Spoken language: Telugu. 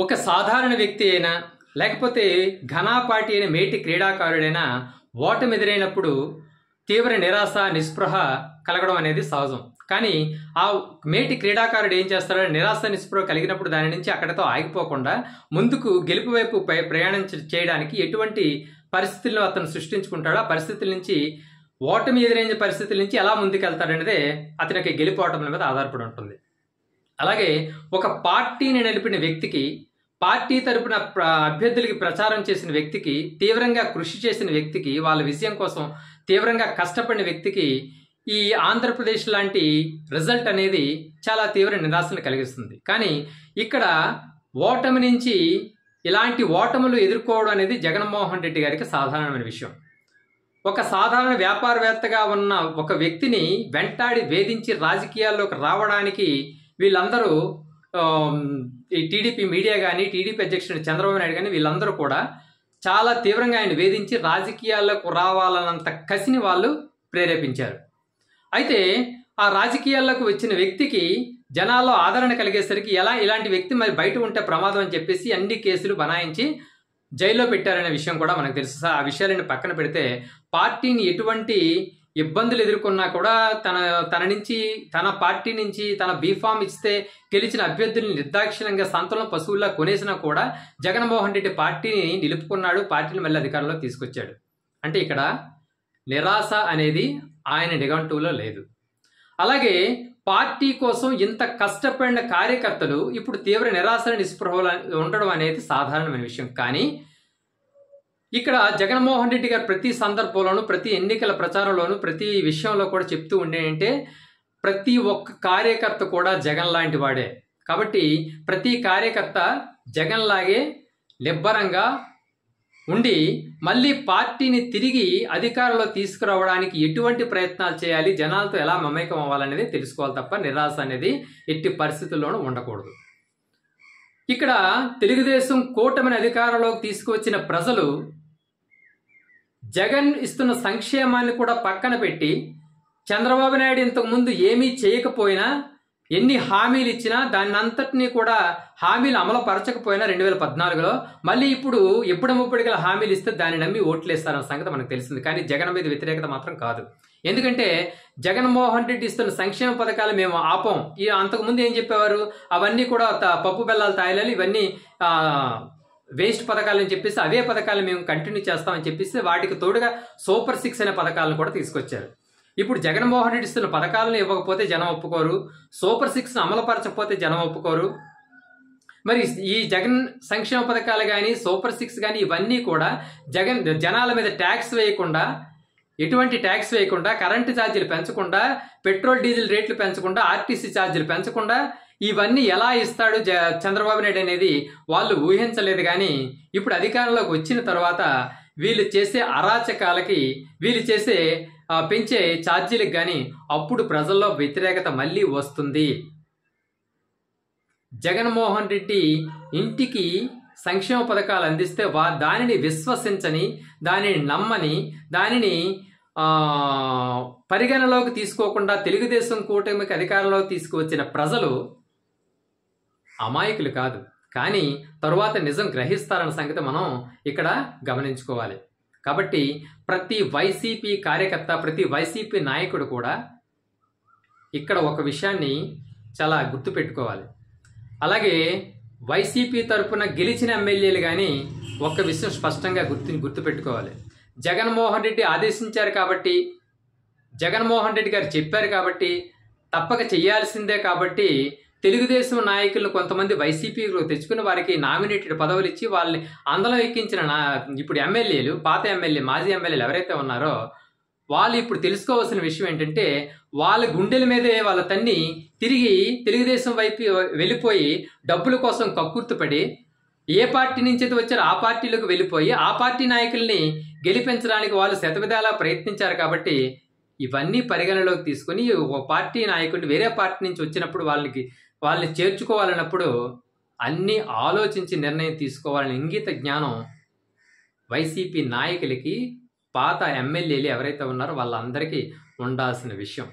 ఒక సాధారణ వ్యక్తి అయినా లేకపోతే ఘనాపాటి అయిన మేటి క్రీడాకారుడైనా ఓటమి ఎదురైనప్పుడు తీవ్ర నిరాశ నిస్పృహ కలగడం అనేది సహజం. కానీ ఆ మేటి క్రీడాకారుడు ఏం చేస్తాడో నిరాశ నిస్పృహ కలిగినప్పుడు దాని నుంచి అక్కడితో ఆగిపోకుండా ముందుకు గెలుపు వైపు ప్రయాణం చేయడానికి ఎటువంటి పరిస్థితులను అతను సృష్టించుకుంటాడో ఆ పరిస్థితుల నుంచి ఓటమి ఎదురైన పరిస్థితుల నుంచి ఎలా ముందుకెళ్తాడనేదే అతని యొక్క గెలుపు ఓటముల మీద ఆధారపడి ఉంటుంది. అలాగే ఒక పార్టీని నడిపిన వ్యక్తికి, పార్టీ తరపున అభ్యర్థులకి ప్రచారం చేసిన వ్యక్తికి, తీవ్రంగా కృషి చేసిన వ్యక్తికి, వాళ్ళ విజయం కోసం తీవ్రంగా కష్టపడిన వ్యక్తికి ఈ ఆంధ్రప్రదేశ్ లాంటి రిజల్ట్ అనేది చాలా తీవ్ర నిరాశను కలిగిస్తుంది. కానీ ఇక్కడ ఓటమి నుంచి ఇలాంటి ఓటములు ఎదుర్కోవడం అనేది జగన్మోహన్ రెడ్డి గారికి సాధారణమైన విషయం. ఒక సాధారణ వ్యాపారవేత్తగా ఉన్న ఒక వ్యక్తిని వెంటాడి వేధించి రాజకీయాల్లోకి రావడానికి వీళ్ళందరూ ఈ టీడీపీ మీడియా కానీ, టీడీపీ అధ్యక్షుడు చంద్రబాబు నాయుడు కానీ వీళ్ళందరూ కూడా చాలా తీవ్రంగా ఆయన వేధించి రాజకీయాల్లోకి రావాలన్నంత కసిని వాళ్ళు ప్రేరేపించారు. అయితే ఆ రాజకీయాల్లోకి వచ్చిన వ్యక్తికి జనాల్లో ఆదరణ కలిగేసరికి ఇలాంటి వ్యక్తి మరి బయట ఉంటే ప్రమాదం అని చెప్పేసి అన్ని కేసులు బనాయించి జైల్లో పెట్టారనే విషయం కూడా మనకు తెలుసు. ఆ విషయాలను పక్కన పెడితే పార్టీని ఎటువంటి ఇబ్బందులు ఎదుర్కొన్నా కూడా తన పార్టీ నుంచి తన బీఫామ్ ఇస్తే గెలిచిన అభ్యర్థుల్ని నిర్దాక్షిణ్యంగా సంతలో పశువుల్లా కొనేసినా కూడా జగన్మోహన్ రెడ్డి పార్టీని నిలుపుకున్నాడు, పార్టీని మళ్ళీ అధికారంలో తీసుకొచ్చాడు. అంటే ఇక్కడ నిరాశ అనేది ఆయన నిఘంటువులో లేదు. అలాగే పార్టీ కోసం ఇంత కష్టపడిన కార్యకర్తలు ఇప్పుడు తీవ్ర నిరాశ నిస్పృహలు ఉండడం అనేది సాధారణమైన విషయం. కానీ ఇక్కడ జగన్మోహన్ రెడ్డి గారు ప్రతి సందర్భంలోనూ, ప్రతి ఎన్నికల ప్రచారంలోనూ, ప్రతి విషయంలో కూడా చెప్తూ ఉండేంటే ప్రతి ఒక్క కార్యకర్త కూడా జగన్ లాంటి వాడే. కాబట్టి ప్రతి కార్యకర్త జగన్ లాగే నిబ్బరంగా ఉండి మళ్ళీ పార్టీని తిరిగి అధికారంలో తీసుకురావడానికి ఎటువంటి ప్రయత్నాలు చేయాలి, జనాలతో ఎలా మమేకం అవ్వాలనేది తెలుసుకోవాలి తప్ప నిరాశ అనేది ఎట్టి పరిస్థితుల్లోనూ ఉండకూడదు. ఇక్కడ తెలుగుదేశం కూటమిని అధికారంలోకి తీసుకువచ్చిన ప్రజలు జగన్ ఇస్తున్న సంక్షేమాన్ని కూడా పక్కన పెట్టి చంద్రబాబు నాయుడు ఇంతకుముందు ఏమీ చేయకపోయినా, ఎన్ని హామీలు ఇచ్చినా దాన్ని అంతటినీ కూడా హామీలు అమలు పరచకపోయినా 2014లో మళ్ళీ ఇప్పుడు ఎప్పుడముప్పటికల హామీలు ఇస్తే దాన్ని నమ్మి ఓట్లేస్తారన్న సంగతి మనకు తెలిసింది. కానీ జగన్ మీద వ్యతిరేకత మాత్రం కాదు. ఎందుకంటే జగన్మోహన్ రెడ్డి ఇస్తున్న సంక్షేమ పథకాలు మేము ఆపం. అంతకుముందు ఏం చెప్పేవారు, అవన్నీ కూడా పప్పు బెల్లాలు తాయిలాలు, ఇవన్నీ వేస్ట్ పథకాలని చెప్పేసి అవే పథకాలు మేము కంటిన్యూ చేస్తామని చెప్పేసి వాటికి తోడుగా సూపర్ 6 అనే పథకాలను కూడా తీసుకొచ్చారు. ఇప్పుడు జగన్మోహన్ రెడ్డి ఇస్తున్న పథకాలను ఇవ్వకపోతే జనం ఒప్పుకోరు, సూపర్ 6ను అమలుపరచకపోతే జనం ఒప్పుకోరు. మరి ఈ జగన్ సంక్షేమ పథకాలు కానీ, సూపర్ 6 కానీ ఇవన్నీ కూడా జనాల మీద ట్యాక్స్ వేయకుండా, ఎటువంటి ట్యాక్స్ వేయకుండా, కరెంటు ఛార్జీలు పెంచకుండా, పెట్రోల్ డీజిల్ రేట్లు పెంచకుండా, ఆర్టీసీ ఛార్జీలు పెంచకుండా ఇవన్నీ ఎలా ఇస్తాడు చంద్రబాబు నాయుడు అనేది వాళ్ళు ఊహించలేదు. కానీ ఇప్పుడు అధికారంలోకి వచ్చిన తర్వాత వీళ్ళు చేసే అరాచకాలకి, వీళ్ళు చేసే పెంచే ఛార్జీలకు కానీ అప్పుడు ప్రజల్లో వ్యతిరేకత మళ్ళీ వస్తుంది. జగన్మోహన్ రెడ్డి ఇంటికి సంక్షేమ పథకాలు అందిస్తే దానిని విశ్వసించని, దానిని నమ్మని, దానిని పరిగణలోకి తీసుకోకుండా తెలుగుదేశం కూటమికి అధికారంలోకి తీసుకువచ్చిన ప్రజలు అమాయకులు కాదు. కానీ తరువాత నిజం గ్రహిస్తారన్న సంగతి మనం ఇక్కడ గమనించుకోవాలి. కాబట్టి ప్రతి వైసీపీ కార్యకర్త, ప్రతి వైసీపీ నాయకుడు కూడా ఇక్కడ ఒక విషయాన్ని చాలా గుర్తుపెట్టుకోవాలి. అలాగే వైసీపీ తరఫున గెలిచిన ఎమ్మెల్యేలు కానీ ఒక్క విషయం స్పష్టంగా గుర్తుపెట్టుకోవాలి. జగన్మోహన్ రెడ్డి ఆదేశించారు కాబట్టి, జగన్మోహన్ రెడ్డి గారు చెప్పారు కాబట్టి, తప్పక చేయాల్సిందే కాబట్టి తెలుగుదేశం నాయకులను కొంతమంది వైసీపీలో తెచ్చుకుని వారికి నామినేటెడ్ పదవులు ఇచ్చి వాళ్ళని అందలం ఎక్కించిన ఇప్పుడు ఎమ్మెల్యేలు, పాత ఎమ్మెల్యే, మాజీ ఎమ్మెల్యేలు ఎవరైతే ఉన్నారో వాళ్ళు ఇప్పుడు తెలుసుకోవాల్సిన విషయం ఏంటంటే వాళ్ళ గుండెల మీదే వాళ్ళ తన్ని తిరిగి తెలుగుదేశం వైపు వెళ్ళిపోయి డబ్బుల కోసం కక్కుర్తుపడి ఏ పార్టీ నుంచి అయితే వచ్చారో ఆ పార్టీలోకి వెళ్ళిపోయి ఆ పార్టీ నాయకుల్ని గెలిపించడానికి వాళ్ళు శతవిధాలా ప్రయత్నించారు. కాబట్టి ఇవన్నీ పరిగణలోకి తీసుకుని ఒక పార్టీ నాయకుడిని వేరే పార్టీ నుంచి వచ్చినప్పుడు వాళ్ళని చేర్చుకోవాలన్నప్పుడు అన్నీ ఆలోచించి నిర్ణయం తీసుకోవాలని ఇంగిత జ్ఞానం వైసీపీ నాయకులకి, పాత ఎమ్మెల్యేలు ఎవరైతే ఉన్నారో వాళ్ళందరికీ ఉండాల్సిన విషయం.